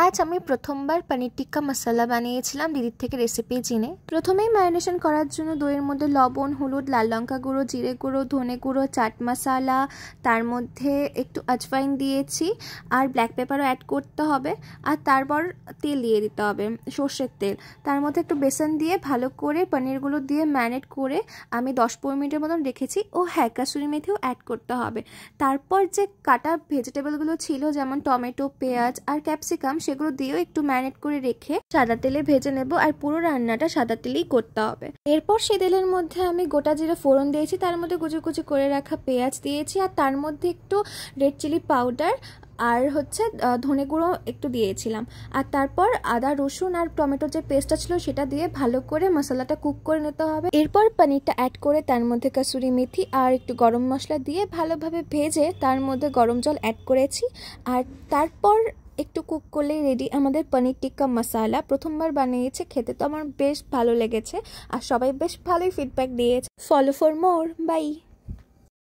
আজ আমি প্রথমবার পনির টিক্কা মশলা বানিয়েছিলাম দিদির থেকে রেসিপি জেনে। প্রথমেই ম্যারিনেশন করার জন্য দইয়ের মধ্যে লবণ, হলুদ, লাল লঙ্কা গুঁড়ো, জিরে গুঁড়ো, ধনে গুঁড়ো, চাট মশলা, তার মধ্যে একটু আজওয়াইন দিয়েছি আর ব্ল্যাক পেপারও অ্যাড করতে হবে। আর তারপর তেল দিয়ে দিতে হবে, সর্ষের তেল। তার মধ্যে একটু বেসন দিয়ে ভালো করে পনিরগুলো দিয়ে ম্যারিনেট করে আমি 10-15 মিনিটের মতন রেখেছি। ও হ্যাঁ, কাসুরি মেথিও অ্যাড করতে হবে। তারপর যে কাটা ভেজিটেবলগুলো ছিল যেমন টমেটো, পেঁয়াজ আর ক্যাপসিকাম, সেগুলো দিয়েও একটু ম্যারিনেট করে রেখে সাদা তেলে ভেজে নেব। আর পুরো রান্নাটা সাদা তেলেই করতে হবে। এরপর সে তেলের মধ্যে আমি গোটা জিরে ফোড়ন দিয়েছি, তার মধ্যে কুচি কুচি করে রাখা পেঁয়াজ দিয়েছি আর তার মধ্যে একটু রেড চিলি পাউডার আর ধনে গুঁড়ো একটু দিয়েছিলাম। আর তারপর আদা, রসুন আর টমেটোর যে পেস্টটা ছিল সেটা দিয়ে ভালো করে মশলাটা কুক করে নিতে হবে। এরপর পনিরটা অ্যাড করে তার মধ্যে কাসুরি মেথি আর একটু গরম মশলা দিয়ে ভালোভাবে ভেজে তার মধ্যে গরম জল অ্যাড করেছি। আর তারপর একটু কুক করলেই রেডি আমাদের পনির টিক্কা মশলা। প্রথমবার বানিয়েছে, খেতে তো আমার বেশ ভালো লেগেছে আর সবাই বেশ ভালোই ফিডব্যাক দিয়েছে। Follow for more, by.